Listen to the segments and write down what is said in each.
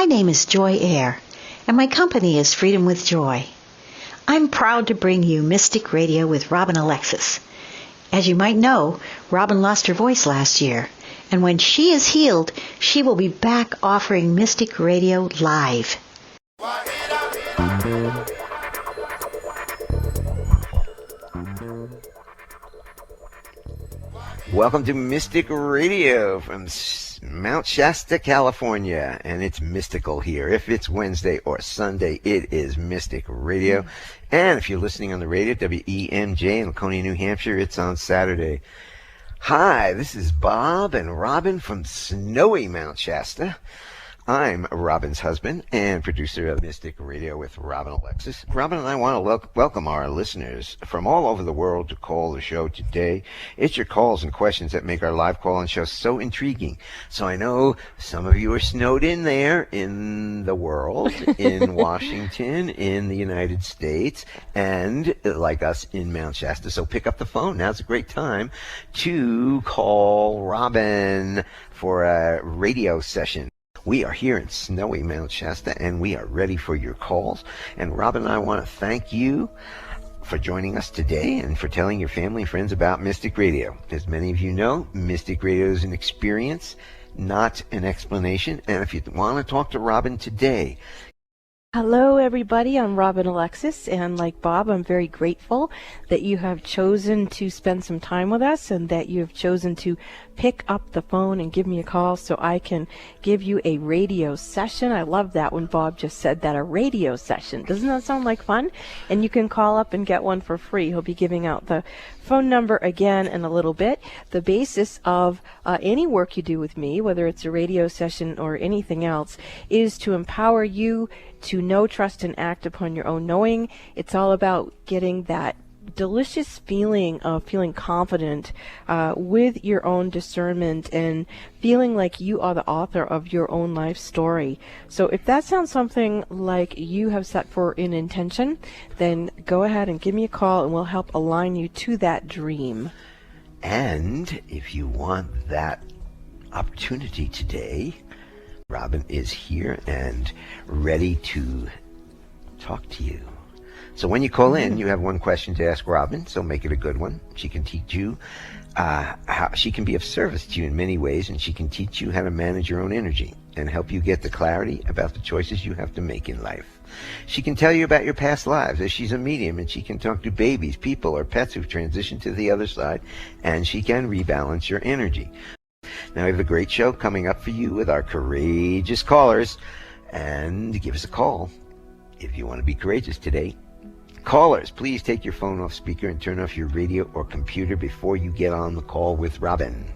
My name is Joy Air, and my company is Freedom with Joy. I'm proud to bring you Mystic Radio with Robin Alexis. As you might know, Robin lost her voice last year, and when she is healed, she will be back offering Mystic Radio live. Welcome to Mystic Radio from Mount Shasta, California, and it's mystical here. If it's Wednesday or Sunday, it is Mystic Radio. And if you're listening on the radio, WEMJ in Laconia, New Hampshire, it's on Saturday. Hi, this is Bob and Robin from snowy Mount Shasta. I'm Robin's husband and producer of Mystic Radio with Robin Alexis. Robin and I want to welcome our listeners from all over the world to call the show today. It's your calls and questions that make our live call-in show so intriguing. So I know some of you are snowed in there in the world, in Washington, in the United States, and like us in Mount Shasta. So pick up the phone. Now's a great time to call Robin for a radio session. We are here in snowy Mount Shasta, and we are ready for your calls. And Robin and I want to thank you for joining us today and for telling your family and friends about Mystic Radio. As many of you know, Mystic Radio is an experience, not an explanation. And if you want to talk to Robin today... Hello, everybody. I'm Robin Alexis, and like Bob, I'm very grateful that you have chosen to spend some time with us and that you have chosen to pick up the phone and give me a call so I can give you a radio session. I love that when Bob just said that, a radio session. Doesn't that sound like fun? And you can call up and get one for free. He'll be giving out the phone number again in a little bit. The basis of any work you do with me, whether it's a radio session or anything else, is to empower you to know, trust, and act upon your own knowing. It's all about getting that delicious feeling of feeling confident with your own discernment and feeling like you are the author of your own life story. So if that sounds something like you have set for an intention, then go ahead and give me a call and we'll help align you to that dream. And if you want that opportunity today, Robin is here and ready to talk to you. So when you call in, you have one question to ask Robin, so make it a good one. She can teach you how she can be of service to you in many ways, and she can teach you how to manage your own energy and help you get the clarity about the choices you have to make in life. She can tell you about your past lives, as she's a medium, and she can talk to babies, people, or pets who've transitioned to the other side, and she can rebalance your energy. Now we have a great show coming up for you with our courageous callers, and give us a call if you want to be courageous today. Callers, please take your phone off speaker and turn off your radio or computer before you get on the call with Robin.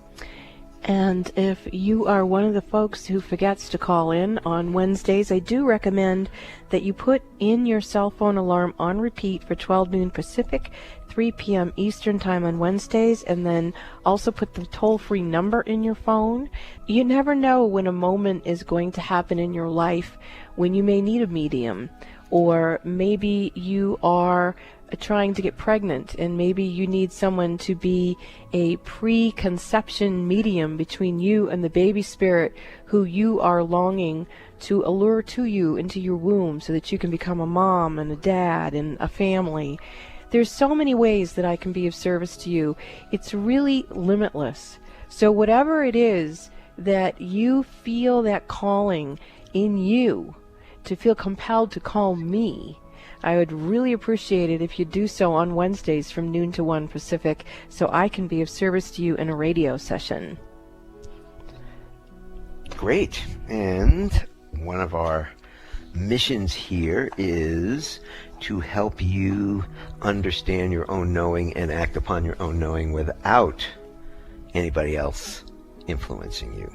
And if you are one of the folks who forgets to call in on Wednesdays, I do recommend that you put in your cell phone alarm on repeat for 12 noon Pacific, 3 p.m. Eastern Time on Wednesdays, and then also put the toll-free number in your phone. You never know when a moment is going to happen in your life when you may need a medium, or maybe you are trying to get pregnant and maybe you need someone to be a preconception medium between you and the baby spirit who you are longing to allure to you into your womb so that you can become a mom and a dad and a family. There's so many ways that I can be of service to you. It's really limitless. So whatever it is that you feel that calling in you to feel compelled to call me, I would really appreciate it if you do so on Wednesdays from noon to 1 Pacific so I can be of service to you in a radio session. Great. And one of our missions here is to help you understand your own knowing and act upon your own knowing without anybody else influencing you.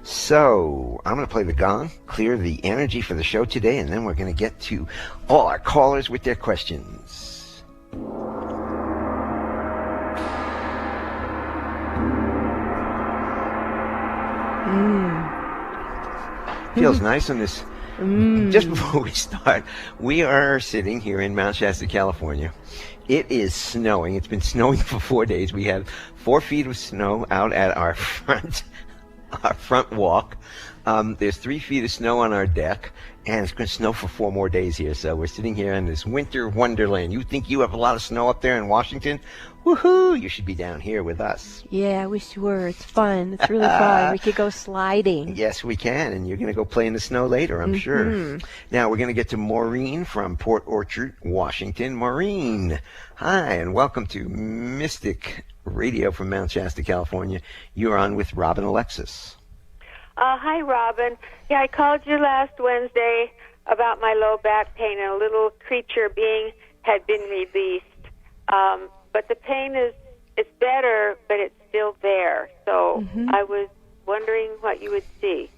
So I'm going to play the gong, clear the energy for the show today, and then we're going to get to all our callers with their questions. Feels nice on this. Just before we start, we are sitting here in Mount Shasta, California. It is snowing. It's been snowing for 4 days. We had 4 feet of snow out at our front walk. There's 3 feet of snow on our deck, and it's going to snow for 4 more days here. So we're sitting here in this winter wonderland. You think you have a lot of snow up there in Washington? Woohoo! You should be down here with us. Yeah, I wish you were. It's fun. It's really fun. We could go sliding. Yes, we can, and you're going to go play in the snow later, I'm sure. Now we're going to get to Maureen from Port Orchard, Washington. Maureen, hi, and welcome to Mystic Radio from Mount Shasta, California. You're on with Robin Alexis. Hi, Robin. Yeah, I called you last Wednesday about my low back pain, and a little creature being had been released. But the pain it's better, but it's still there. So I was wondering what you would see.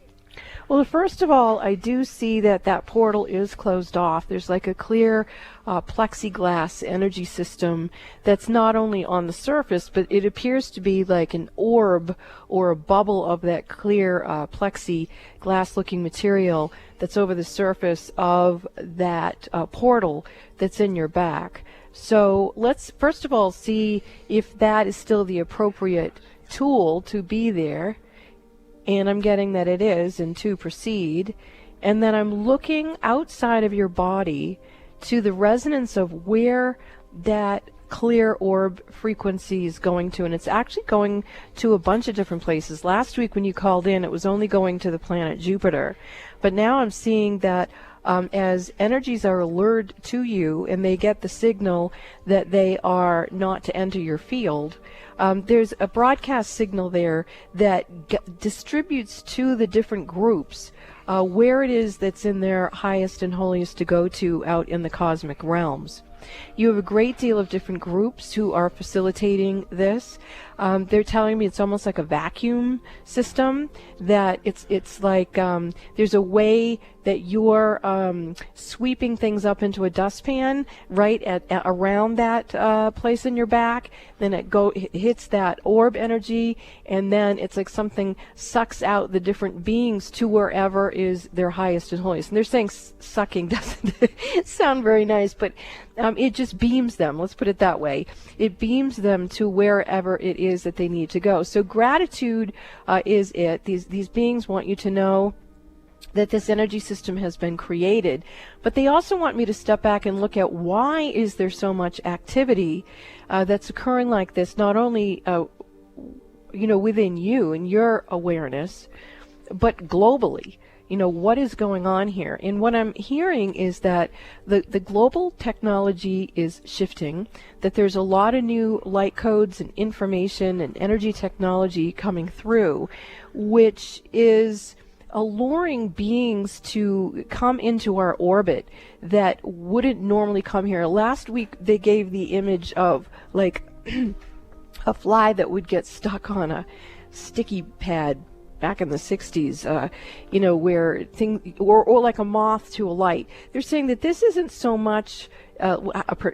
Well, first of all, I do see that portal is closed off. There's like a clear plexiglass energy system that's not only on the surface, but it appears to be like an orb or a bubble of that clear plexiglass-looking material that's over the surface of that portal that's in your back. So let's first of all see if that is still the appropriate tool to be there. And I'm getting that it is, and to proceed. And then I'm looking outside of your body to the resonance of where that clear orb frequency is going to. And it's actually going to a bunch of different places. Last week when you called in, it was only going to the planet Jupiter. But now I'm seeing that as energies are lured to you and they get the signal that they are not to enter your field, there's a broadcast signal there that distributes to the different groups where it is that's in their highest and holiest to go to out in the cosmic realms. You have a great deal of different groups who are facilitating this. They're telling me it's almost like a vacuum system, that it's like there's a way that you're sweeping things up into a dustpan right at around that place in your back. Then it hits that orb energy, and then it's like something sucks out the different beings to wherever is their highest and holiest. And they're saying sucking doesn't sound very nice, but it just beams them. Let's put it that way. It beams them to wherever it is that they need to go. So gratitude is it. These beings want you to know that this energy system has been created, but they also want me to step back and look at why is there so much activity that's occurring like this, not only within you and your awareness, but globally. What is going on here? And what I'm hearing is that the global technology is shifting, that there's a lot of new light codes and information and energy technology coming through, which is alluring beings to come into our orbit that wouldn't normally come here. Last week they gave the image of like a fly that would get stuck on a sticky pad back in the 60s, where or like a moth to a light. They're saying that this isn't so much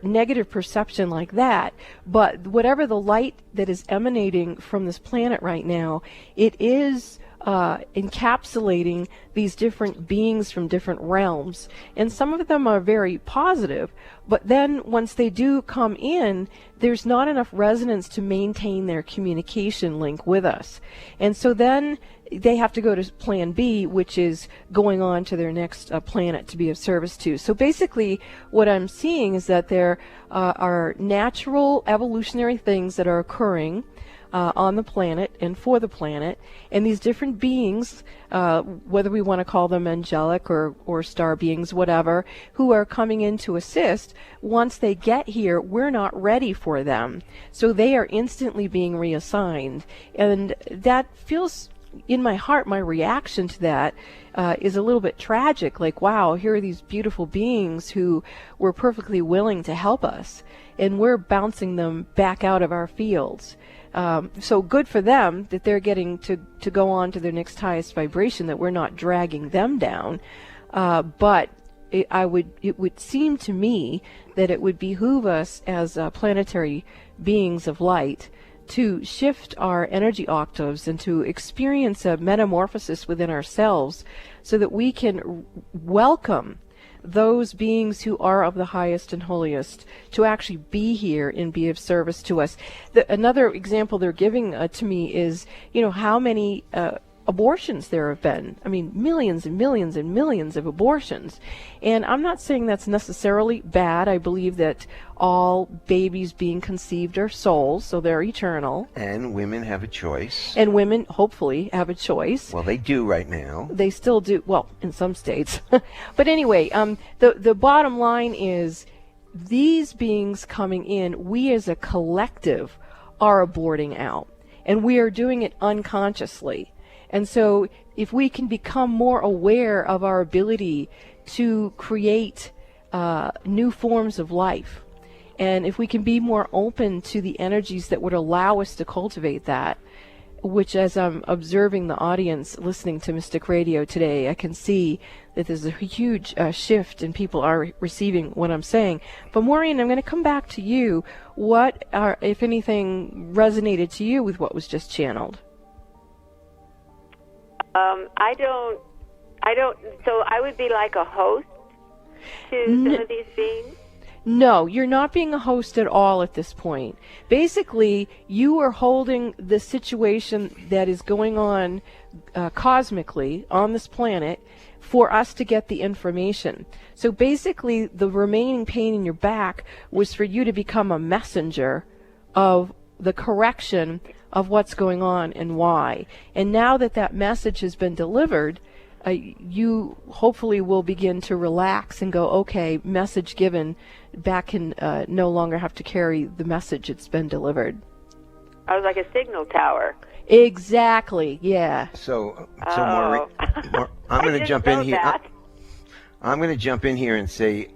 negative perception like that, but whatever the light that is emanating from this planet right now, it is encapsulating these different beings from different realms. And some of them are very positive, but then once they do come in, there's not enough resonance to maintain their communication link with us. And so then they have to go to plan B, which is going on to their next planet to be of service to. So basically what I'm seeing is that there are natural evolutionary things that are occurring on the planet and for the planet, and these different beings, whether we want to call them angelic or star beings, whatever, who are coming in to assist, once they get here, we're not ready for them. So they are instantly being reassigned. And that feels, in my heart, my reaction to that is a little bit tragic. Like, wow, here are these beautiful beings who were perfectly willing to help us, and we're bouncing them back out of our fields. So good for them that they're getting to go on to their next highest vibration, that we're not dragging them down. But it would seem to me that it would behoove us as planetary beings of light to shift our energy octaves and to experience a metamorphosis within ourselves so that we can welcome those beings who are of the highest and holiest to actually be here and be of service to us. Another example they're giving to me is, how many abortions there have been. I mean, millions and millions and millions of abortions. And I'm not saying that's necessarily bad. I believe that all babies being conceived are souls, so they're eternal. And women have a choice. And women, hopefully, have a choice. Well, they do right now. They still do. Well, in some states. But anyway, the bottom line is these beings coming in, we as a collective are aborting out. And we are doing it unconsciously. And so if we can become more aware of our ability to create new forms of life, and if we can be more open to the energies that would allow us to cultivate that, which as I'm observing the audience listening to Mystic Radio today, I can see that there's a huge shift and people are receiving what I'm saying. But Maureen, I'm going to come back to you. What, if anything, resonated to you with what was just channeled? I don't, so I would be like a host to some of these beings? No, you're not being a host at all at this point. Basically, you are holding the situation that is going on cosmically on this planet for us to get the information. So basically, the remaining pain in your back was for you to become a messenger of the correction of what's going on and why. And now that that message has been delivered, you hopefully will begin to relax and go, okay, message given, back can no longer have to carry the message, it's been delivered. I was like a signal tower. Exactly, yeah. So Maureen, I'm going to jump in here. I'm going to jump in here and say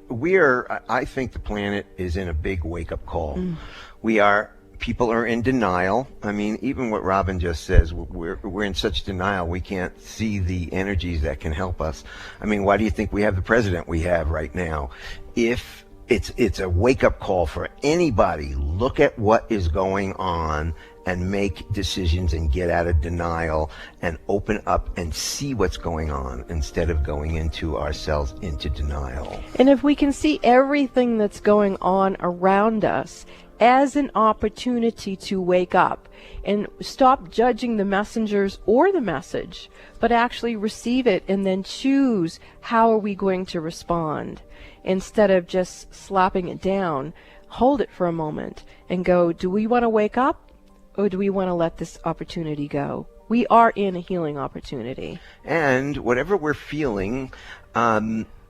I think the planet is in a big wake-up call. People are in denial. I mean, even what Robin just says, we're in such denial we can't see the energies that can help us. I mean, why do you think we have the president we have right now? If it's a wake-up call for anybody, look at what is going on and make decisions and get out of denial and open up and see what's going on instead of going into ourselves into denial. And if we can see everything that's going on around us as an opportunity to wake up and stop judging the messengers or the message, but actually receive it and then choose how are we going to respond. Instead of just slapping it down, hold it for a moment and go, do we want to wake up or do we want to let this opportunity go? We are in a healing opportunity. And whatever we're feeling,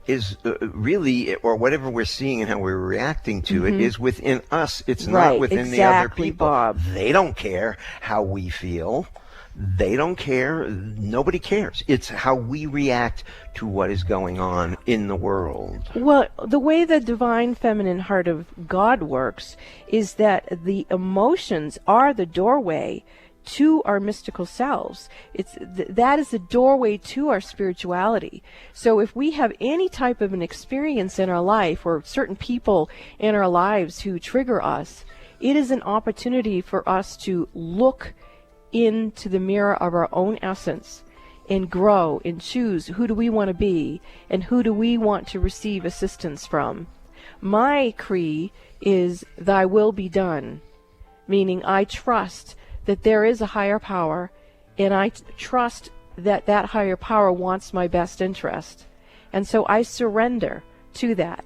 is really, or whatever we're seeing and how we're reacting to it is within us. It's not within the other people. Bob. They don't care how we feel. They don't care. Nobody cares. It's how we react to what is going on in the world. Well, the way the divine feminine heart of God works is that the emotions are the doorway to our mystical selves. That is the doorway to our spirituality. So if we have any type of an experience in our life or certain people in our lives who trigger us, it is an opportunity for us to look into the mirror of our own essence and grow and choose who do we want to be and who do we want to receive assistance from. My creed is thy will be done, meaning I trust that there is a higher power, and I trust that that higher power wants my best interest. And so I surrender to that.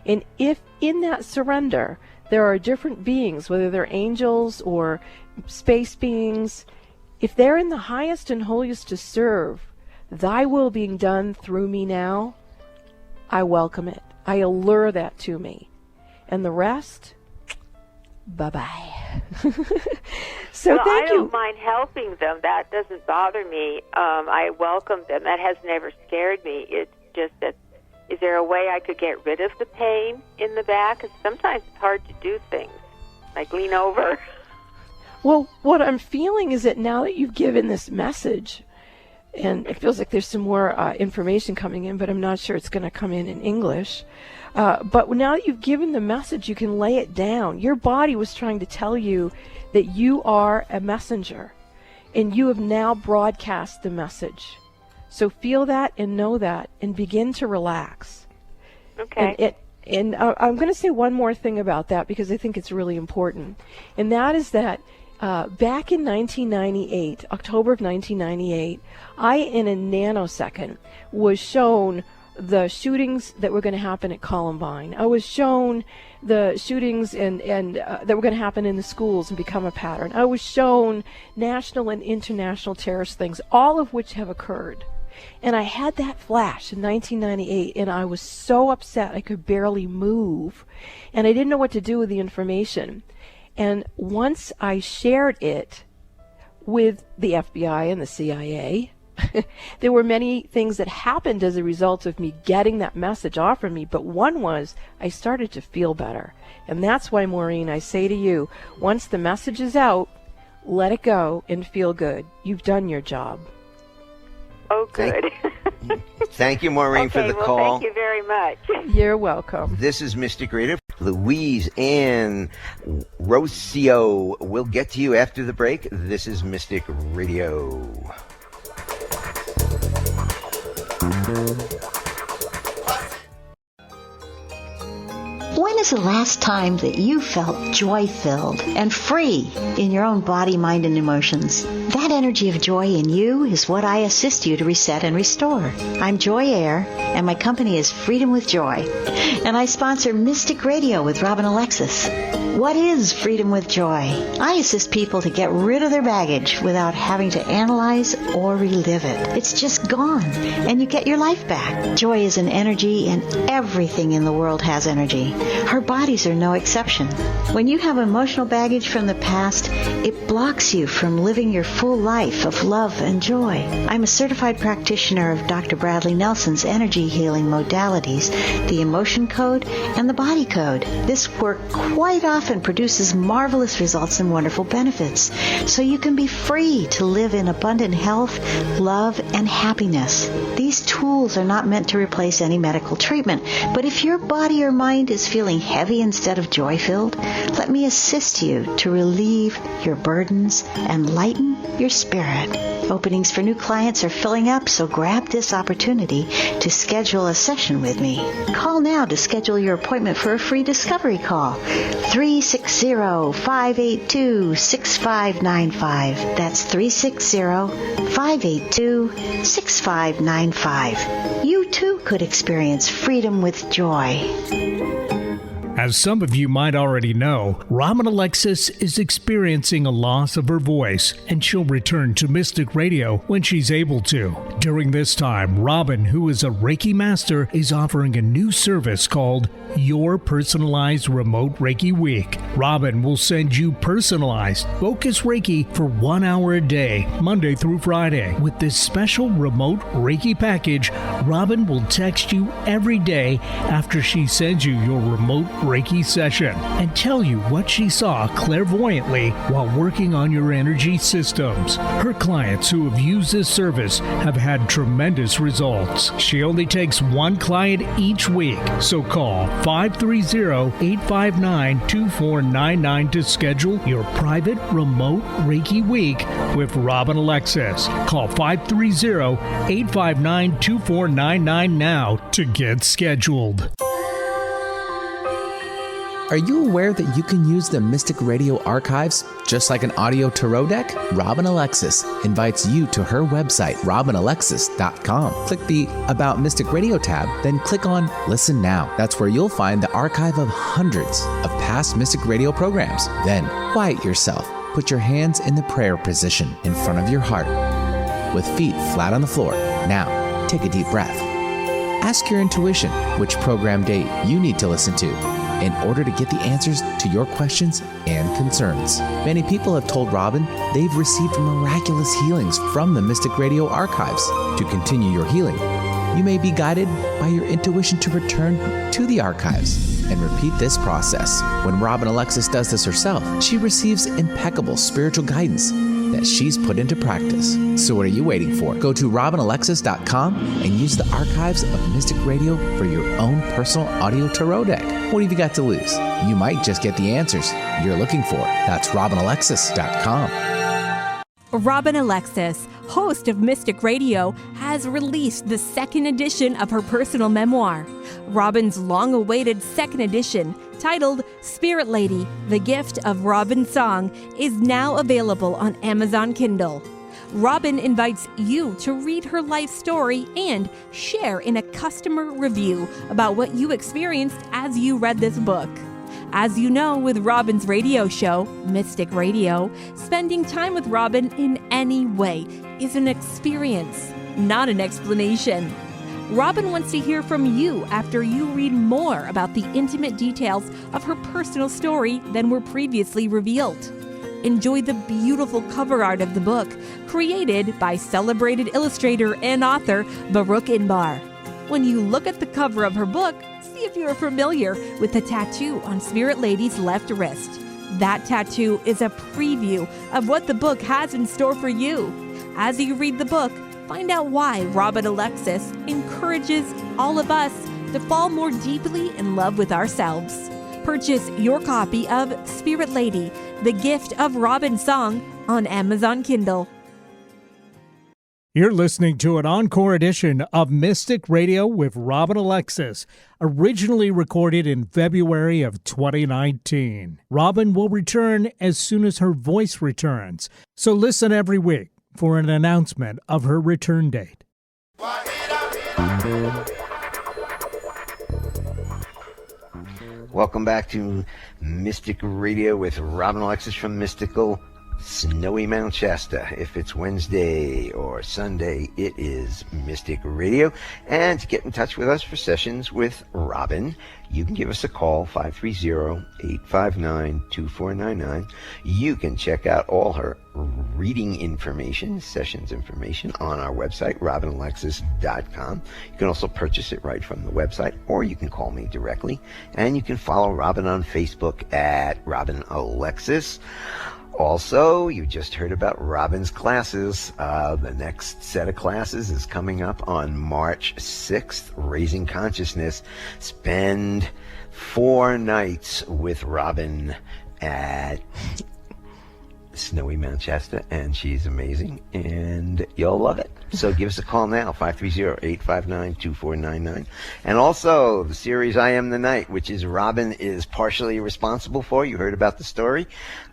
And if in that surrender there are different beings, whether they're angels or space beings, if they're in the highest and holiest to serve, thy will being done through me now, I welcome it. I allure that to me. And the rest, bye-bye. So well, thank I you. don't mind helping them. That doesn't bother me. I welcome them. That has never scared me. It's just that, is there a way I could get rid of the pain in the back? Because sometimes it's hard to do things, like lean over. Well, what I'm feeling is that now that you've given this message, and it feels like there's some more information coming in, but I'm not sure it's going to come in English. But now that you've given the message, you can lay it down. Your body was trying to tell you that you are a messenger, and you have now broadcast the message. So feel that and know that, and begin to relax. Okay. And I'm going to say one more thing about that because I think it's really important, and that is that Back in 1998, October of 1998, I, in a nanosecond, was shown the shootings that were going to happen at Columbine. I was shown the shootings and that were going to happen in the schools and become a pattern. I was shown national and international terrorist things, all of which have occurred. And I had that flash in 1998, and I was so upset I could barely move, and I didn't know what to do with the information. And once I shared it with the FBI and the CIA, there were many things that happened as a result of me getting that message off from me, but one was I started to feel better. And that's why, Maureen, I say to you, once the message is out, let it go and feel good. You've done your job. Oh, good. Thank you, Maureen, for the call. Thank you very much. You're welcome. This is Mystic Radio. Louise and Rocio. We'll get to you after the break. This is Mystic Radio. When is the last time that you felt joy-filled and free in your own body, mind, and emotions? That energy of joy in you is what I assist you to reset and restore. I'm Joy Air, and my company is Freedom with Joy. And I sponsor Mystic Radio with Robin Alexis. What is Freedom with Joy? I assist people to get rid of their baggage without having to analyze or relive it. It's just gone, and you get your life back. Joy is an energy, and everything in the world has energy. Our bodies are no exception. When you have emotional baggage from the past, it blocks you from living your full life of love and joy. I'm a certified practitioner of Dr. Bradley Nelson's energy healing modalities, the emotion code and the body code. This work quite often produces marvelous results and wonderful benefits, so you can be free to live in abundant health, love, and happiness. These tools are not meant to replace any medical treatment, but if your body or mind is feeling heavy instead of joy-filled, let me assist you to relieve your burdens and lighten your spirit. Openings for new clients are filling up, so grab this opportunity to schedule a session with me. Call now to schedule your appointment for a free discovery call. 360-582-6595. That's 360-582-6595. You too could experience freedom with joy. As some of you might already know, Robin Alexis is experiencing a loss of her voice, and she'll return to Mystic Radio when she's able to. During this time, Robin, who is a Reiki master, is offering a new service called Your Personalized Remote Reiki Week. Robin will send you personalized, focused Reiki for 1 hour a day, Monday through Friday. With this special remote Reiki package, Robin will text you every day after she sends you your remote Reiki session and tell you what she saw clairvoyantly while working on your energy systems. Her clients who have used this service have had tremendous results. She only takes one client each week, so call 530-859-2499 to schedule your private remote Reiki week with Robin Alexis. Call 530-859-2499 now to get scheduled. Are you aware that you can use the Mystic Radio archives just like an audio tarot deck? Robin Alexis invites you to her website, robinalexis.com. Click the About Mystic Radio tab, then click on Listen Now. That's where you'll find the archive of hundreds of past Mystic Radio programs. Then, quiet yourself. Put your hands in the prayer position in front of your heart, with feet flat on the floor. Now, take a deep breath. Ask your intuition which program date you need to listen to in order to get the answers to your questions and concerns. Many people have told Robin they've received miraculous healings from the Mystic Radio archives. To continue your healing, you may be guided by your intuition to return to the archives and repeat this process. When Robin Alexis does this herself, she receives impeccable spiritual guidance that she's put into practice. So what are you waiting for? Go to robinalexis.com and use the archives of Mystic Radio for your own personal audio tarot deck. What have you got to lose? You might just get the answers you're looking for. That's robinalexis.com. Robin Alexis, host of Mystic Radio, has released the second edition of her personal memoir. Robin's long-awaited second edition titled Spirit Lady, The Gift of Robin's Song, is now available on Amazon Kindle. Robin invites you to read her life story and share in a customer review about what you experienced as you read this book. As you know, with Robin's radio show, Mystic Radio, spending time with Robin in any way is an experience, not an explanation. Robin wants to hear from you after you read more about the intimate details of her personal story than were previously revealed. Enjoy the beautiful cover art of the book, created by celebrated illustrator and author Baruch Inbar. When you look at the cover of her book, see if you're familiar with the tattoo on Spirit Lady's left wrist. That tattoo is a preview of what the book has in store for you. As you read the book, find out why Robin Alexis encourages all of us to fall more deeply in love with ourselves. Purchase your copy of Spirit Lady, The Gift of Robin's Song on Amazon Kindle. You're listening to an encore edition of Mystic Radio with Robin Alexis, originally recorded in February of 2019. Robin will return as soon as her voice returns, so listen every week for an announcement of her return date. Welcome back to Mystic Radio with Robin Alexis from mystical snowy Mount Shasta. If it's Wednesday or Sunday, it is Mystic Radio. And to get in touch with us for sessions with Robin, you can give us a call, 530-859-2499. You can check out all her reading information, sessions information, on our website, robinalexis.com. You can also purchase it right from the website, or you can call me directly. And you can follow Robin on Facebook at Robin Alexis. Also, you just heard about Robin's classes. The next set of classes is coming up on March 6th, Raising Consciousness. Spend 4 nights with Robin at snowy Mount Shasta, and she's amazing, and you'll love it. So give us a call now, 530-859-2499. And also the series I Am the Night, which is Robin is partially responsible for. You heard about the story.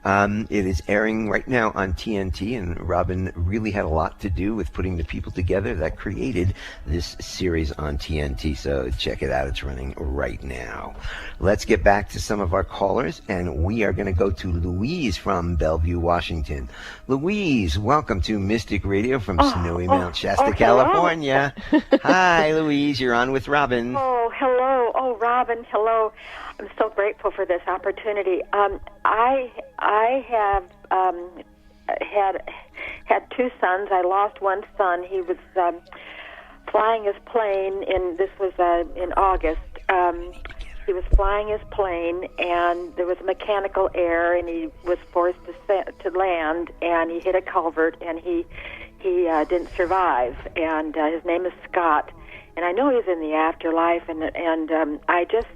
It is airing right now on TNT, and Robin really had a lot to do with putting the people together that created this series on TNT. So check it out. It's running right now. Let's get back to some of our callers, and we are going to go to Louise from Bellevue, Washington. Louise, welcome to Mystic Radio from snowy Mount Shasta, California. Hi, Louise. You're on with Robin. Oh, hello. Oh, Robin, hello. I'm so grateful for this opportunity. I have had 2 sons. I lost one son. He was flying his plane this was in August. He was flying his plane, and there was mechanical error, and he was forced to land, and he hit a culvert, and he didn't survive. And his name is Scott, and I know he's in the afterlife, and I just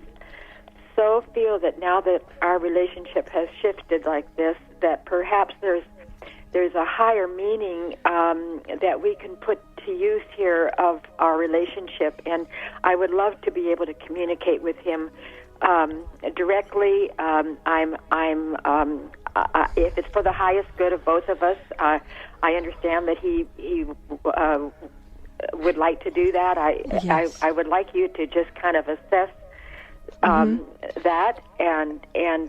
so feel that now that our relationship has shifted like this, that perhaps there's a higher meaning that we can put to use here of our relationship, and I would love to be able to communicate with him directly. If it's for the highest good of both of us, I understand that he would like to do that. I would like you to just kind of assess that and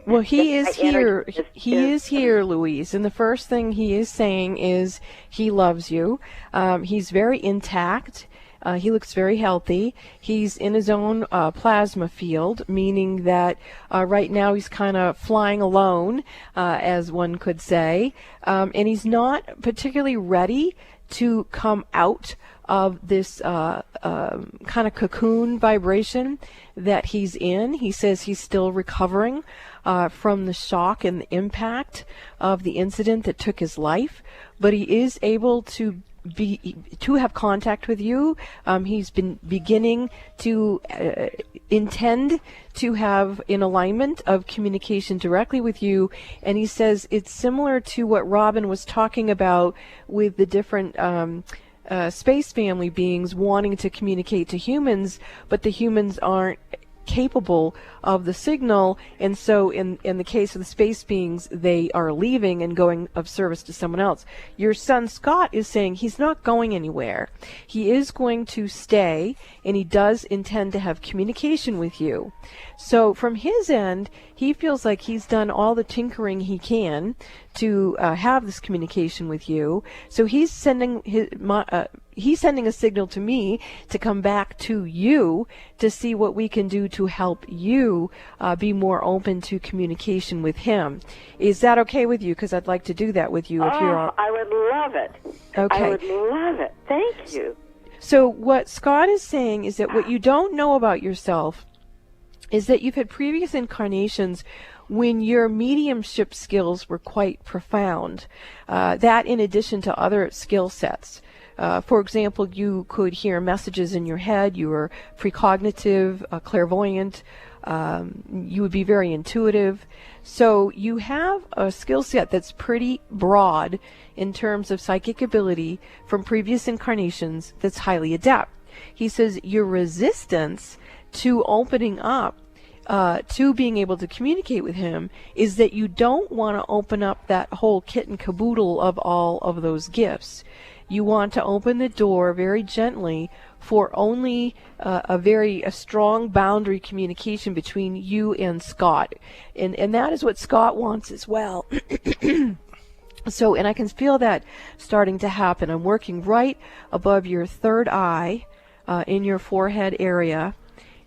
well, he is here. He is here, Louise. And the first thing he is saying is he loves you. He's very intact. He looks very healthy. He's in his own plasma field, meaning that right now he's kind of flying alone, as one could say. And he's not particularly ready to come out of this kind of cocoon vibration that he's in. He says he's still recovering from the shock and the impact of the incident that took his life, but he is able to have contact with you. He's been beginning to intend to have an alignment of communication directly with you, and he says it's similar to what Robin was talking about with the different space family beings wanting to communicate to humans, but the humans aren't capable of the signal, and so in the case of the space beings, they are leaving and going of service to someone else. Your son Scott is saying he's not going anywhere. He is going to stay, and he does intend to have communication with you. So from his end, he feels like he's done all the tinkering he can to have this communication with you. So he's sending a signal to me to come back to you to see what we can do to help you be more open to communication with him. Is that okay with you? Because I'd like to do that with you. If you're I would love it. Okay. I would love it. Thank you. So what Scott is saying is that what you don't know about yourself is that you've had previous incarnations when your mediumship skills were quite profound. That in addition to other skill sets. For example, you could hear messages in your head. You were precognitive, clairvoyant. You would be very intuitive. So you have a skill set that's pretty broad in terms of psychic ability from previous incarnations that's highly adept. He says your resistance to opening up to being able to communicate with him is that you don't want to open up that whole kit and caboodle of all of those gifts. You want to open the door very gently for only a strong boundary communication between you and Scott. And that is what Scott wants as well. So, and I can feel that starting to happen. I'm working right above your third eye in your forehead area.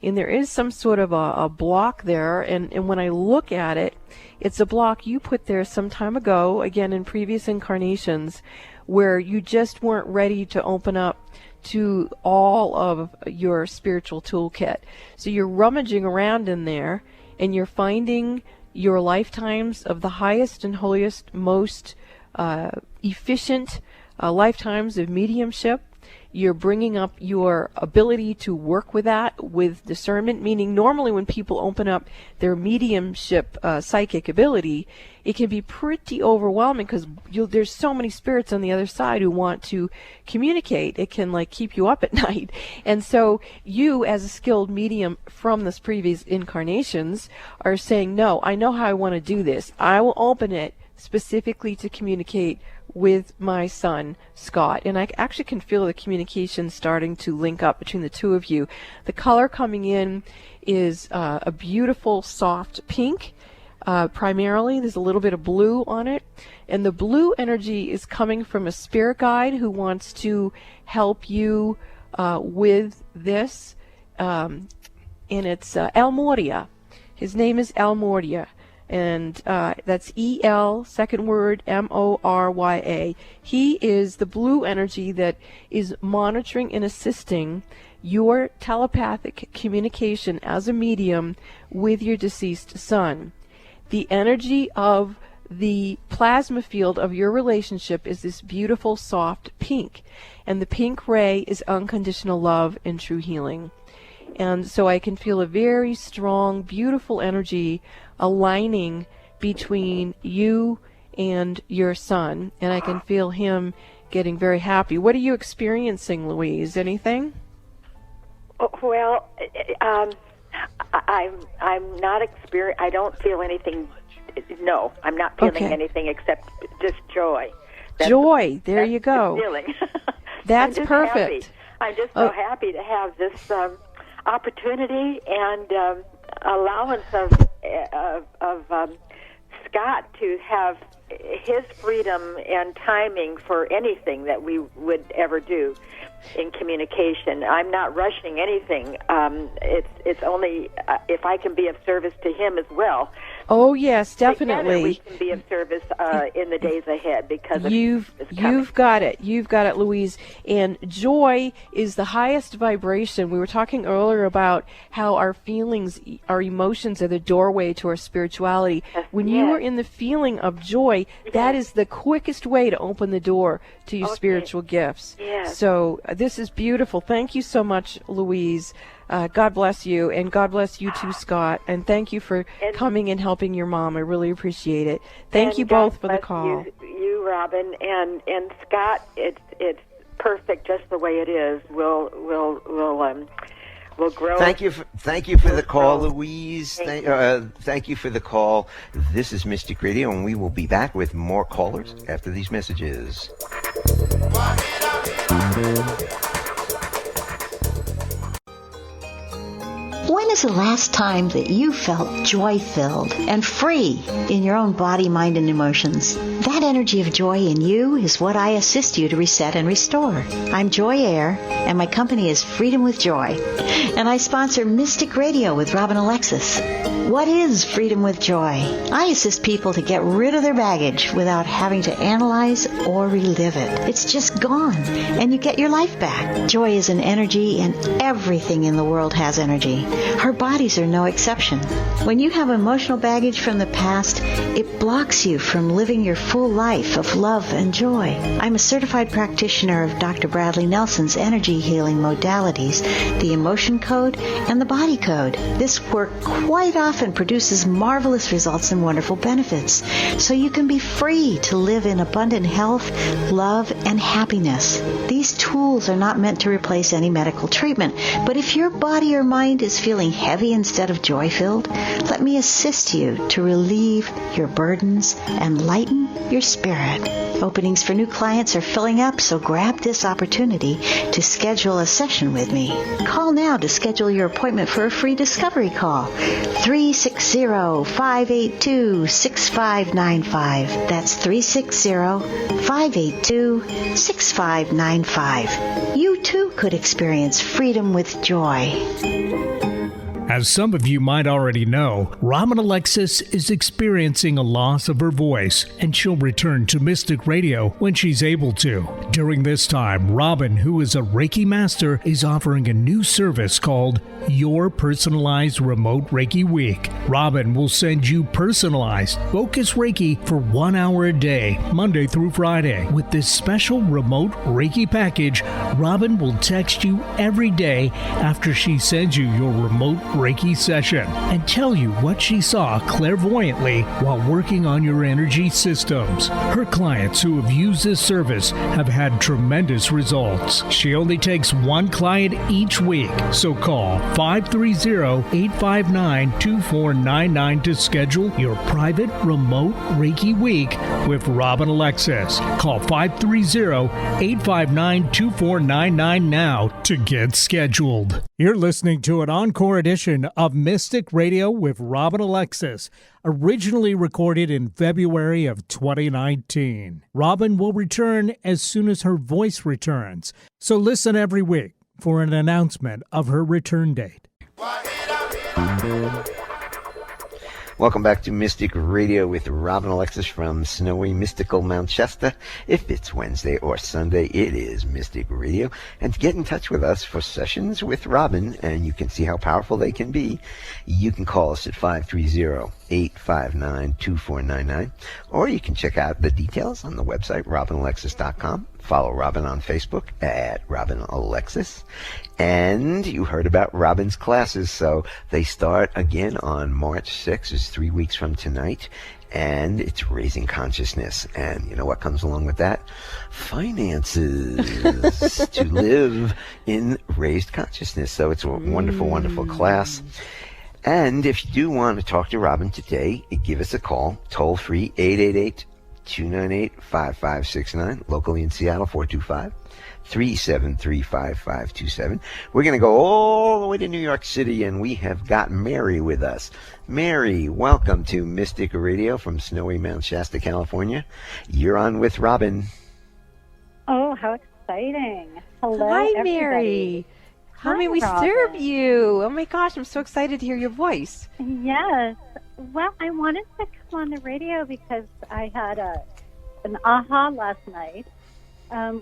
And there is some sort of a block there, and when I look at it, it's a block you put there some time ago, again in previous incarnations, where you just weren't ready to open up to all of your spiritual toolkit. So you're rummaging around in there, and you're finding your lifetimes of the highest and holiest, most efficient lifetimes of mediumship. You're bringing up your ability to work with that with discernment, meaning normally when people open up their mediumship psychic ability, it can be pretty overwhelming because there's so many spirits on the other side who want to communicate. It can like keep you up at night. And so you, as a skilled medium from this previous incarnations, are saying, no, I know how I want to do this. I will open it specifically to communicate with my son, Scott. And I actually can feel the communication starting to link up between the two of you. The color coming in is a beautiful soft pink. Primarily, there's a little bit of blue on it. And the blue energy is coming from a spirit guide who wants to help you with this. And it's El Moria. His name is El Moria. And that's E-L, second word, M-O-R-Y-A. He is the blue energy that is monitoring and assisting your telepathic communication as a medium with your deceased son. The energy of the plasma field of your relationship is this beautiful, soft pink. And the pink ray is unconditional love and true healing. And so I can feel a very strong, beautiful energy aligning between you and your son. And I can feel him getting very happy. What are you experiencing, Louise? Anything? Well, I'm not I don't feel anything. No, I'm not feeling anything except just joy. Joy. There you go. The feeling. That's perfect. Happy. I'm just so happy to have this opportunity and allowance of Scott to have his freedom and timing for anything that we would ever do in communication. I'm not rushing anything. It's only if I can be of service to him as well. Oh yes, definitely. Together we can be of service in the days ahead because you've got it. You've got it, Louise. And joy is the highest vibration. We were talking earlier about how our feelings, our emotions are the doorway to our spirituality. When you are in the feeling of joy, that is the quickest way to open the door to your spiritual gifts. Yes. So this is beautiful. Thank you so much, Louise. God bless you, and God bless you too, Scott. And thank you for coming and helping your mom. I really appreciate it. Thank you both for the call. You, Robin, and Scott. It's perfect just the way it is. We'll will grow. Thank you for the call, Louise. Thank you for the call. This is Mystic Radio, and we will be back with more callers after these messages. When is the last time that you felt joy-filled and free in your own body, mind, and emotions? That energy of joy in you is what I assist you to reset and restore. I'm Joy Air, and my company is Freedom with Joy. And I sponsor Mystic Radio with Robin Alexis. What is Freedom with Joy? I assist people to get rid of their baggage without having to analyze or relive it. It's just gone, and you get your life back. Joy is an energy, and everything in the world has energy. Our bodies are no exception. When you have emotional baggage from the past, it blocks you from living your full life of love and joy. I'm a certified practitioner of Dr. Bradley Nelson's energy healing modalities, the emotion code and the body code. This work quite often produces marvelous results and wonderful benefits, so you can be free to live in abundant health, love, and happiness. These tools are not meant to replace any medical treatment, but if your body or mind is feeling heavy instead of joy-filled, let me assist you to relieve your burdens and lighten your spirit. Openings for new clients are filling up, so grab this opportunity to schedule a session with me. Call now to schedule your appointment for a free discovery call. 360-582-6595. That's 360-582-6595. You too could experience freedom with joy. As some of you might already know, Robin Alexis is experiencing a loss of her voice, and she'll return to Mystic Radio when she's able to. During this time, Robin, who is a Reiki master, is offering a new service called Your Personalized Remote Reiki Week. Robin will send you personalized, focused Reiki for 1 hour a day, Monday through Friday. With this special remote Reiki package, Robin will text you every day after she sends you your remote Reiki session and tell you what she saw clairvoyantly while working on your energy systems. Her clients who have used this service have had tremendous results. She only takes one client each week, so call 530-859-2499 to schedule your private remote Reiki week with Robin Alexis. Call 530-859-2499 now to get scheduled. You're listening to an encore edition of Mystic Radio with Robin Alexis, originally recorded in February of 2019. Robin will return as soon as her voice returns, so listen every week for an announcement of her return date. Welcome back to Mystic Radio with Robin Alexis from snowy, mystical Mount Shasta. If it's Wednesday or Sunday, it is Mystic Radio. And to get in touch with us for sessions with Robin, and you can see how powerful they can be, you can call us at 530-859-2499, or you can check out the details on the website, robinalexis.com. Follow Robin on Facebook at Robin Alexis. And you heard about Robin's classes, so they start again on March 6th. It's 3 weeks from tonight. And it's raising consciousness. And you know what comes along with that? Finances to live in raised consciousness. So it's a wonderful, wonderful class. And if you do want to talk to Robin today, give us a call, toll free, 888-298-5569, locally in Seattle, 425-373-5527. We're going to go all the way to New York City, and we have got Mary with us. Mary, welcome to Mystic Radio from snowy Mount Shasta, California. You're on with Robin. Oh, how exciting. Hello, Hi, everybody. Mary. How may we Robin. serve you? Oh, my gosh, I'm so excited to hear your voice. Yes. Well, I wanted to come on the radio because I had an aha last night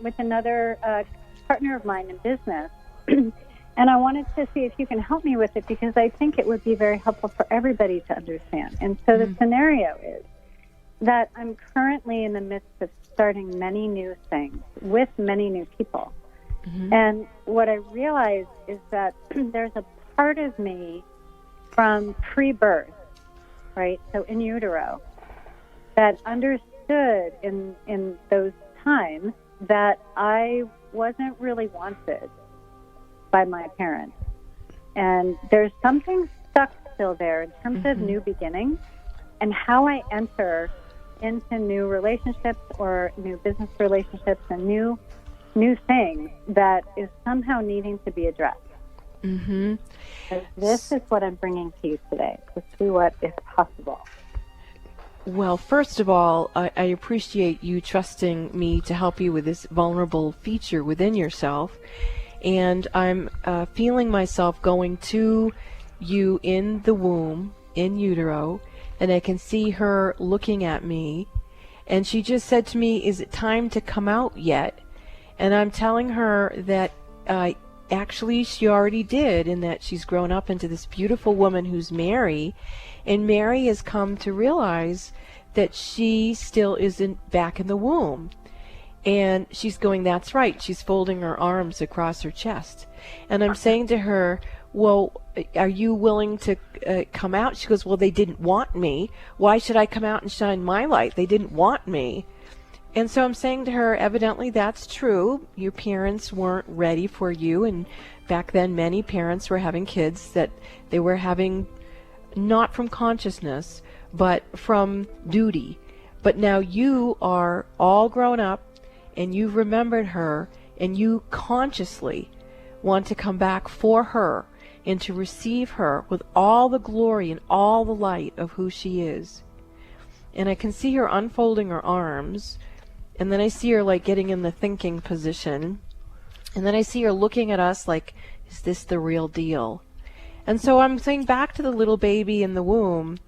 with another partner of mine in business. And I wanted to see if you can help me with it because I think it would be very helpful for everybody to understand. And so the scenario is that I'm currently in the midst of starting many new things with many new people. And what I realized is that there's a part of me from pre-birth, right, so in utero, that understood in those times that I wasn't really wanted by my parents. And there's something stuck still there in terms of new beginnings and how I enter into new relationships or new business relationships and new things that is somehow needing to be addressed. Mm-hmm. This is what I'm bringing to you today, to see what is possible. Well, first of all, I appreciate you trusting me to help you with this vulnerable feature within yourself. And I'm feeling myself going to you in the womb, in utero, and I can see her looking at me. And she just said to me, "Is it time to come out yet?" And I'm telling her that actually she already did, and that she's grown up into this beautiful woman who's Mary. And Mary has come to realize that she still isn't back in the womb. And she's going, "That's right." She's folding her arms across her chest. And I'm saying to her, "Well, are you willing to come out?" She goes, "Well, they didn't want me. Why should I come out and shine my light? They didn't want me." And so I'm saying to her, evidently that's true. Your parents weren't ready for you. And back then, many parents were having kids that they were having not from consciousness, but from duty. But now you are all grown up, and you've remembered her, and you consciously want to come back for her and to receive her with all the glory and all the light of who she is. And I can see her unfolding her arms, and then I see her like getting in the thinking position, and then I see her looking at us like, is this the real deal? And so I'm saying back to the little baby in the womb,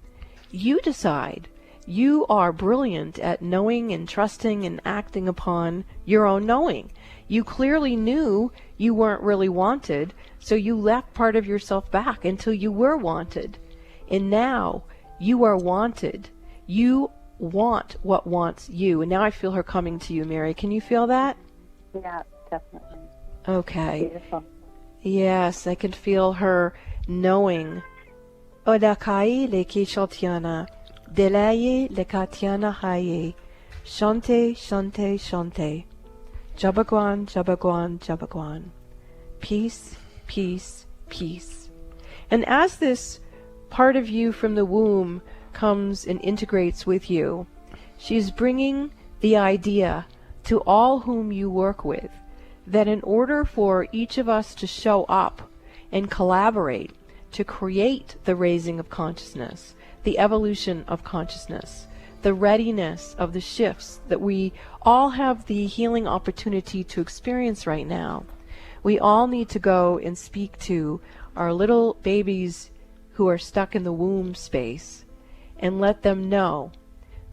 you decide. You are brilliant at knowing and trusting and acting upon your own knowing. You clearly knew you weren't really wanted, so you left part of yourself back until you were wanted. And now you are wanted. You want what wants you. And now I feel her coming to you, Mary. Can you feel that? Yeah, definitely. Okay. Beautiful. Yes, I can feel her knowing. Odakai leki shotiana. Delaye lekatiana haye. Shante, shante, shante. Jabagwan, jabagwan, jabagwan. Peace, peace, peace. And as this part of you from the womb comes and integrates with you, she's bringing the idea to all whom you work with that in order for each of us to show up and collaborate to create the raising of consciousness, the evolution of consciousness, the readiness of the shifts that we all have the healing opportunity to experience right now, we all need to go and speak to our little babies who are stuck in the womb space and let them know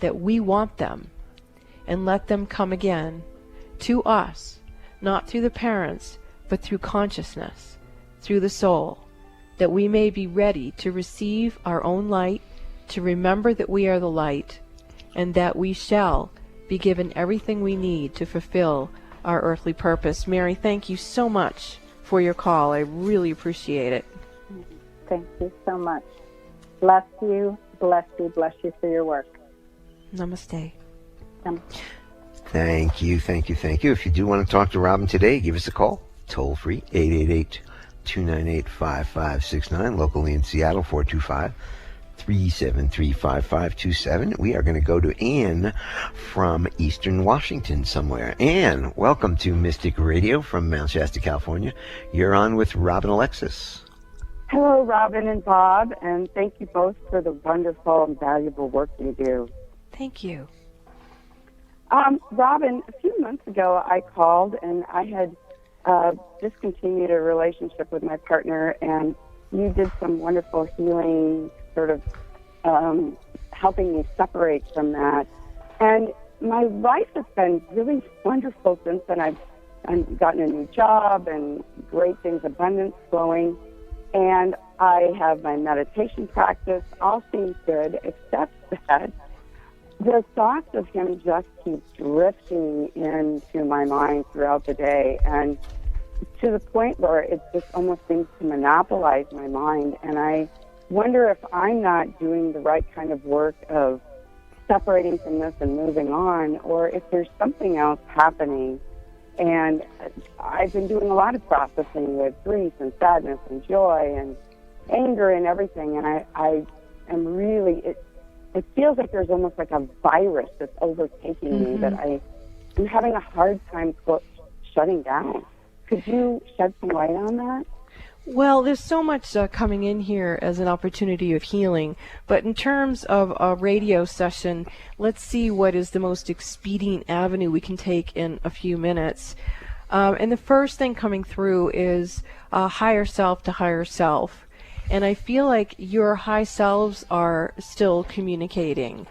that we want them, and let them come again to us, not through the parents, but through consciousness, through the soul, that we may be ready to receive our own light, to remember that we are the light, and that we shall be given everything we need to fulfill our earthly purpose. Mary, thank you so much for your call. I really appreciate it. Thank you so much. Bless you, bless you, bless you for your work. Namaste. Thank you, thank you, thank you. If you do want to talk to Robin today, give us a call. Toll free, 888-298-5569. Locally in Seattle, 425-373-5527. We are going to go to Ann from Eastern Washington somewhere. Ann, welcome to Mystic Radio from Mount Shasta, California. You're on with Robin Alexis. Hello, Robin and Bob, and thank you both for the wonderful and valuable work you do. Thank you. Robin, a few months ago I called and I had discontinued a relationship with my partner, and you did some wonderful healing, sort of helping me separate from that. And my life has been really wonderful since then. I've gotten a new job and great things, abundance flowing. And I have my meditation practice. All seems good, except that the thoughts of him just keep drifting into my mind throughout the day, and to the point where it just almost seems to monopolize my mind. And I wonder if I'm not doing the right kind of work of separating from this and moving on, or if there's something else happening. And I've been doing a lot of processing with grief and sadness and joy and anger and everything. And I am really, it feels like there's almost like a virus that's overtaking me that I'm having a hard time shutting down. Could you shed some light on that? Well, there's so much coming in here as an opportunity of healing, but in terms of a radio session, let's see what is the most expedient avenue we can take in a few minutes. And the first thing coming through is higher self to higher self. And I feel like your high selves are still communicating.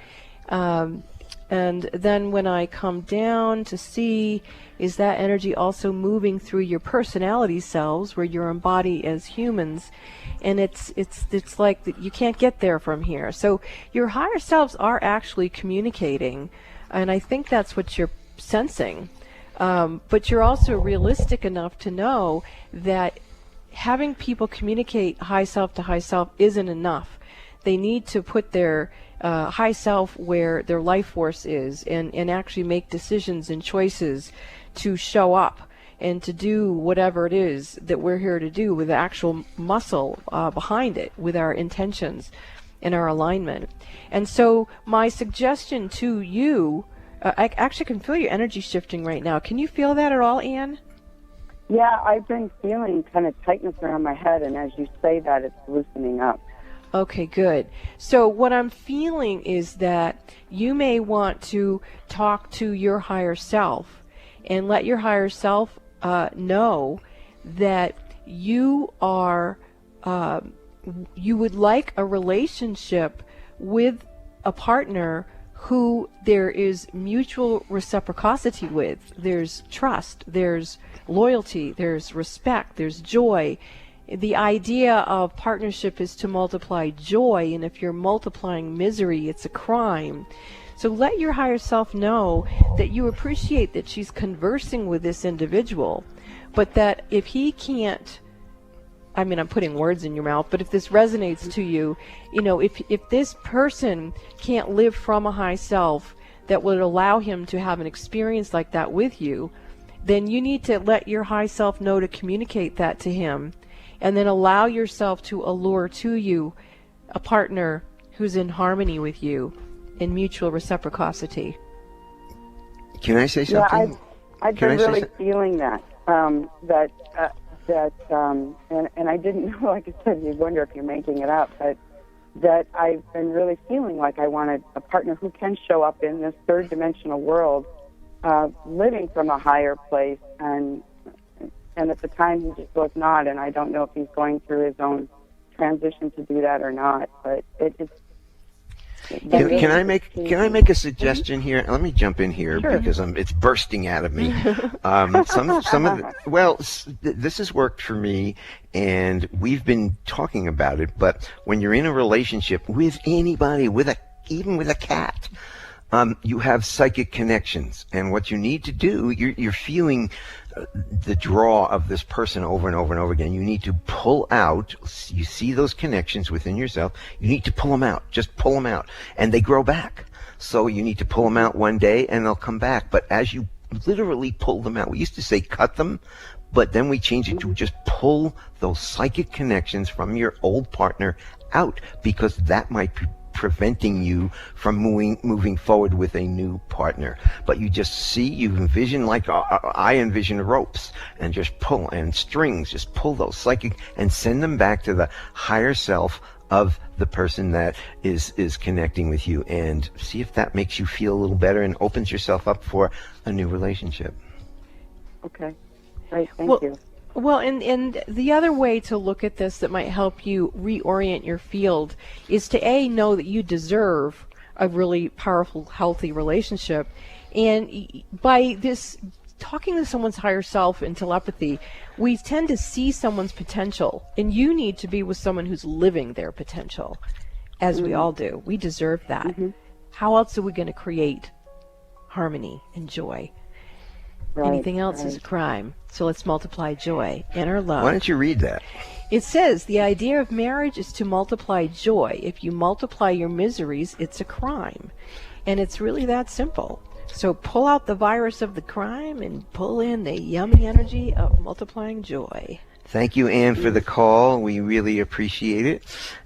And then when I come down to see, is that energy also moving through your personality selves where you're embodied as humans? And it's like that you can't get there from here. So your higher selves are actually communicating, and I think that's what you're sensing. But you're also realistic enough to know that having people communicate high self to high self isn't enough. They need to put their high self where their life force is and actually make decisions and choices to show up and to do whatever it is that we're here to do with actual muscle behind it, with our intentions and our alignment. And so my suggestion to you, I actually can feel your energy shifting right now. Can you feel that at all, Anne? Yeah, I've been feeling kind of tightness around my head, and as you say that, it's loosening up. Okay, good. So what I'm feeling is that you may want to talk to your higher self and let your higher self know that you are, you would like a relationship with a partner who there is mutual reciprocity with. There's trust, there's loyalty, there's respect, there's joy. The idea of partnership is to multiply joy, and if you're multiplying misery, it's a crime. So let your higher self know that you appreciate that she's conversing with this individual, but that if he can't, I mean, I'm putting words in your mouth, but if this resonates to you, you know, if this person can't live from a high self that would allow him to have an experience like that with you, then you need to let your high self know to communicate that to him, and then allow yourself to allure to you a partner who's in harmony with you in mutual reciprocity. Can I say something? Yeah, I've been really feeling that. And I didn't know, like I said, you'd wonder if you're making it up, but that I've been really feeling like I wanted a partner who can show up in this third dimensional world, living from a higher place, and at the time he just was not, and I don't know if he's going through his own transition to do that or not, but it's... Can I make a suggestion here? Let me jump in here because it's bursting out of me. This has worked for me, and we've been talking about it. But when you're in a relationship with anybody, even with a cat, you have psychic connections, and what you need to do, you're feeling the draw of this person over and over and over again. You need to pull out. You see those connections within yourself. You need to pull them out. Just pull them out, and they grow back. So you need to pull them out one day, and they'll come back. But as you literally pull them out, we used to say cut them, but then we changed it to just pull those psychic connections from your old partner out, because that might be preventing you from moving forward with a new partner. But you just see, you envision, like I envision ropes, and just pull, and strings, just pull those psychic and send them back to the higher self of the person that is connecting with you, and see if that makes you feel a little better and opens yourself up for a new relationship. Okay. Great. Thank you. Well, and the other way to look at this that might help you reorient your field is to know that you deserve a really powerful, healthy relationship. And by this talking to someone's higher self in telepathy, we tend to see someone's potential, and you need to be with someone who's living their potential, as we all do. We deserve that. How else are we going to create harmony and joy? Anything else is a crime. So let's multiply joy and our love. Why don't you read that? It says, the idea of marriage is to multiply joy. If you multiply your miseries, it's a crime. And it's really that simple. So pull out the virus of the crime and pull in the yummy energy of multiplying joy. Thank you, Ann, for the call. We really appreciate it.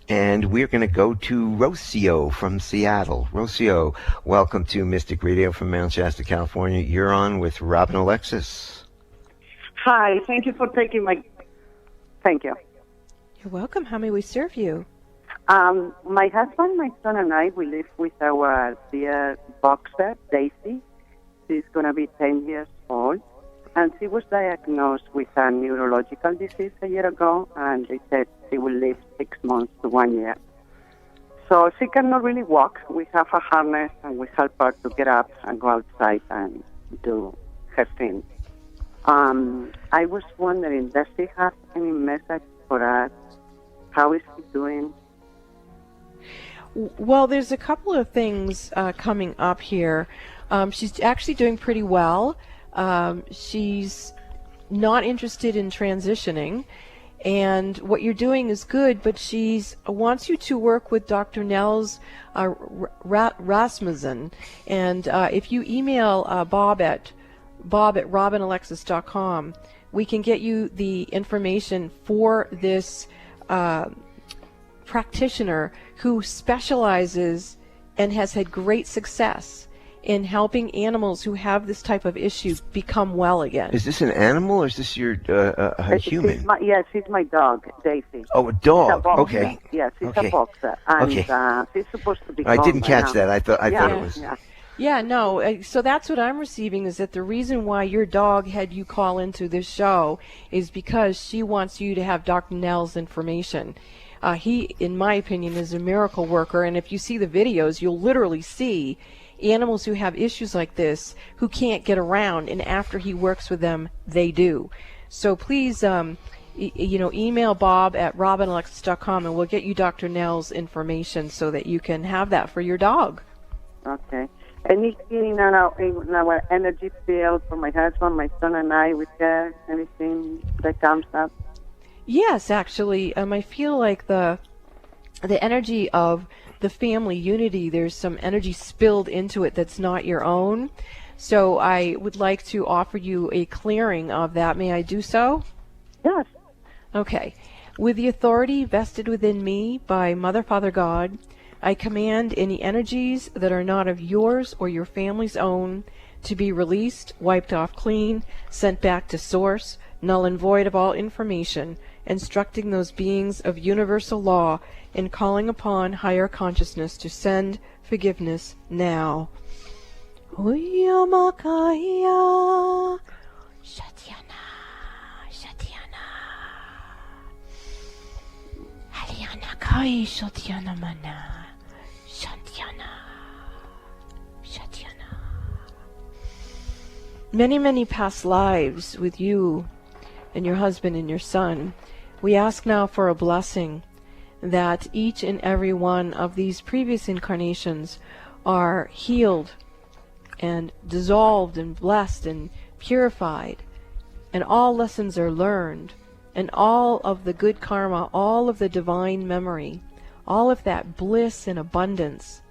And we're going to go to Rocio from Seattle. Rocio, welcome to Mystic Radio from Mount Shasta, California. You're on with Robin Alexis. Hi, thank you for taking my... Thank you. You're welcome. How may we serve you? My husband, my son, and I, we live with our dear boxer, Daisy. She's going to be 10 years old. And she was diagnosed with a neurological disease a year ago, and they said she will live 6 months to 1 year. So she cannot really walk. We have a harness, and we help her to get up and go outside and do her thing. I was wondering, does she have any message for us? How is she doing? Well, there's a couple of things coming up here. She's actually doing pretty well. She's not interested in transitioning, and what you're doing is good, but she wants you to work with Dr. Nels Rasmussen. And if you email Bob at robinalexis.com, we can get you the information for this practitioner who specializes and has had great success in helping animals who have this type of issue become well again. Is this an animal or is this your a human? Yes, she's my dog, Daisy. Oh, a dog. Okay. Yes, she's Okay. a boxer. And Okay. She's supposed to be I gone didn't by catch now. that. I thought it was. Yeah. Yeah, no. So that's what I'm receiving, is that the reason why your dog had you call into this show is because she wants you to have Dr. Nell's information. He, in my opinion, is a miracle worker, and if you see the videos, you'll literally see animals who have issues like this who can't get around, and after he works with them, they do. So please, email Bob at robinalexis.com, and we'll get you Dr. Nell's information so that you can have that for your dog. Okay. Anything in our energy field for my husband, my son, and I with her? Anything that comes up? Yes, actually, I feel like the energy of the family unity, there's some energy spilled into it that's not your own. So I would like to offer you a clearing of that. May I do so? Yes. Okay. With the authority vested within me by Mother, Father, God, I command any energies that are not of yours or your family's own to be released, wiped off clean, sent back to source, null and void of all information, instructing those beings of universal law in calling upon higher consciousness to send forgiveness now. Uyamakaya Shatyana Shatyana Haryana Kai Shatyana Mana Shatyana Shatyana. Many, many past lives with you and your husband and your son. We ask now for a blessing that each and every one of these previous incarnations are healed and dissolved and blessed and purified, and all lessons are learned, and all of the good karma, all of the divine memory, all of that bliss and abundance,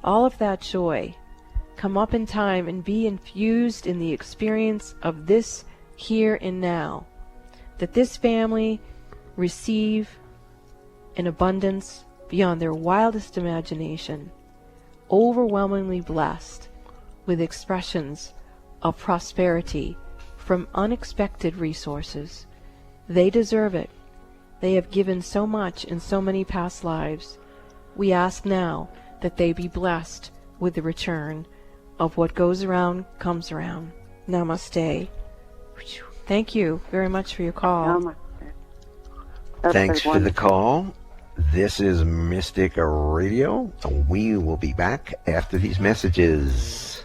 all of that joy come up in time and be infused in the experience of this here and now, that this family receive in abundance beyond their wildest imagination, overwhelmingly blessed with expressions of prosperity from unexpected resources. They deserve it. They have given so much in so many past lives. We ask now that they be blessed with the return of what goes around comes around. Namaste. Thank you very much for your call. Thanks for the call. This is Mystic Radio. We will be back after these messages.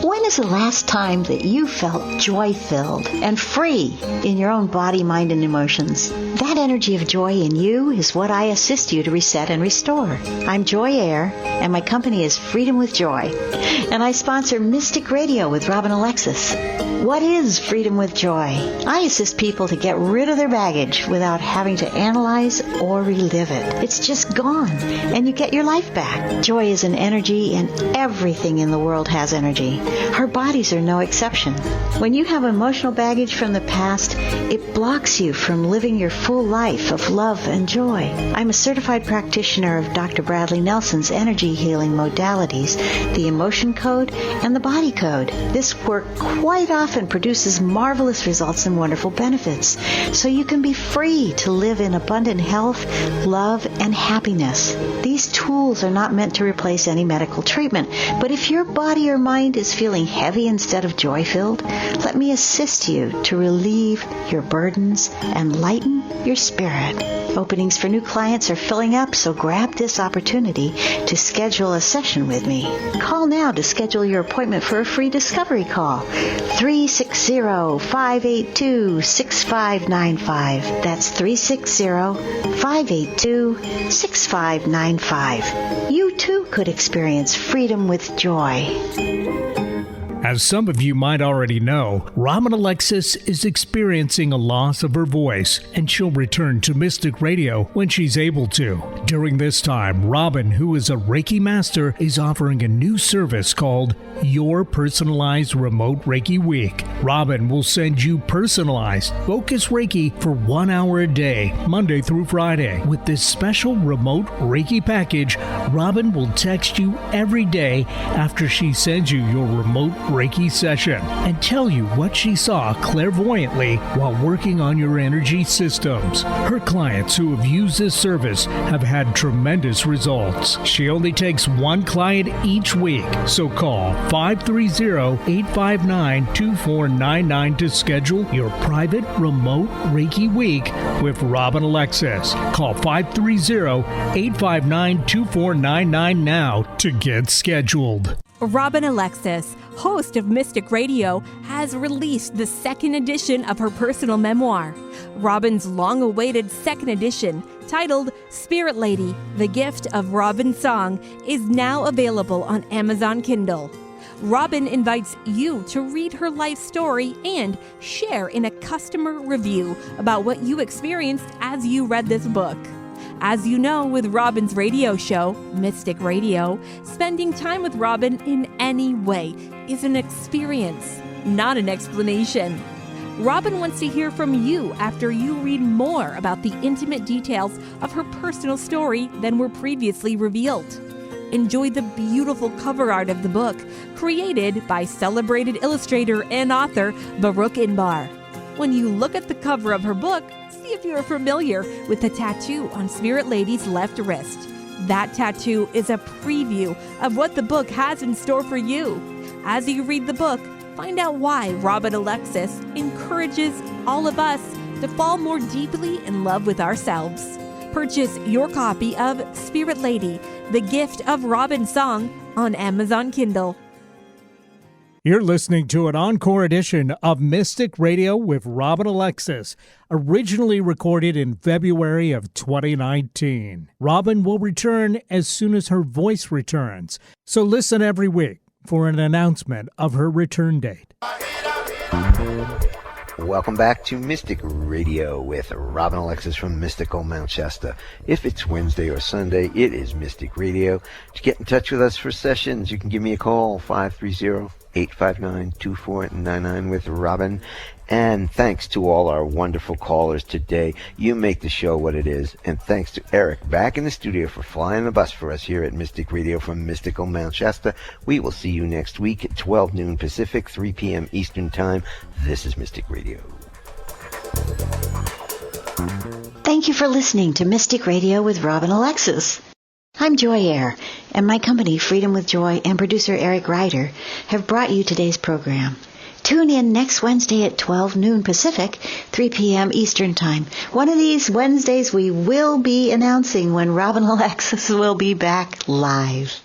When is the last time that you felt joy-filled and free in your own body, mind, and emotions? That energy of joy in you is what I assist you to reset and restore. I'm Joy Air, and my company is Freedom with Joy. And I sponsor Mystic Radio with Robin Alexis. What is Freedom with Joy? I assist people to get rid of their baggage without having to analyze or relive it. It's just gone, and you get your life back. Joy is an energy, and everything in the world has energy. Our bodies are no exception. When you have emotional baggage from the past, it blocks you from living your full life of love and joy. I'm a certified practitioner of Dr. Bradley Nelson's energy healing modalities, the emotion code and the body code. This work quite often produces marvelous results and wonderful benefits, so you can be free to live in abundant health, love, and happiness. These tools are not meant to replace any medical treatment, but if your body or mind is feeling heavy instead of joy-filled, let me assist you to relieve your burdens and lighten your spirit. Openings for new clients are filling up, so grab this opportunity to schedule a session with me. Call now to schedule your appointment for a free discovery call. 360-582-6595. That's 360-582-6595. You too could experience freedom with joy. As some of you might already know, Robin Alexis is experiencing a loss of her voice, and she'll return to Mystic Radio when she's able to. During this time, Robin, who is a Reiki master, is offering a new service called Your Personalized Remote Reiki Week. Robin will send you personalized, focused Reiki for 1 hour a day, Monday through Friday. With this special remote Reiki package, Robin will text you every day after she sends you your remote Reiki session and tell you what she saw clairvoyantly while working on your energy systems. Her clients who have used this service have had tremendous results. She only takes one client each week, so call 530-859-2499 to schedule your private remote Reiki week with Robin Alexis. Call 530-859-2499 now to get scheduled. Robin Alexis, host of Mystic Radio, has released the second edition of her personal memoir. Robin's long-awaited second edition, titled Spirit Lady, The Gift of Robin Song, is now available on Amazon Kindle. Robin invites you to read her life story and share in a customer review about what you experienced as you read this book. As you know, with Robin's radio show, Mystic Radio, spending time with Robin in any way is an experience, not an explanation. Robin wants to hear from you after you read more about the intimate details of her personal story than were previously revealed. Enjoy the beautiful cover art of the book, created by celebrated illustrator and author Baruch Inbar. When you look at the cover of her book, see if you're familiar with the tattoo on Spirit Lady's left wrist. That tattoo is a preview of what the book has in store for you. As you read the book, find out why Robin Alexis encourages all of us to fall more deeply in love with ourselves. Purchase your copy of Spirit Lady, The Gift of Robin Song on Amazon Kindle. You're listening to an encore edition of Mystic Radio with Robin Alexis, originally recorded in February of 2019. Robin will return as soon as her voice returns, so listen every week for an announcement of her return date. Welcome back to Mystic Radio with Robin Alexis from Mystical Mount Shasta. If it's Wednesday or Sunday, it is Mystic Radio. To get in touch with us for sessions, you can give me a call, 530-859-2499 with Robin. And thanks to all our wonderful callers today. You make the show what it is. And thanks to Eric back in the studio for flying the bus for us here at Mystic Radio from Mystical Mount Shasta. We will see you next week at 12 noon Pacific, 3 p.m. Eastern Time. This is Mystic Radio. Thank you for listening to Mystic Radio with Robin Alexis. I'm Joy Air, and my company, Freedom with Joy, and producer Eric Ryder have brought you today's program. Tune in next Wednesday at 12 noon Pacific, 3 p.m. Eastern Time. One of these Wednesdays we will be announcing when Robin Alexis will be back live.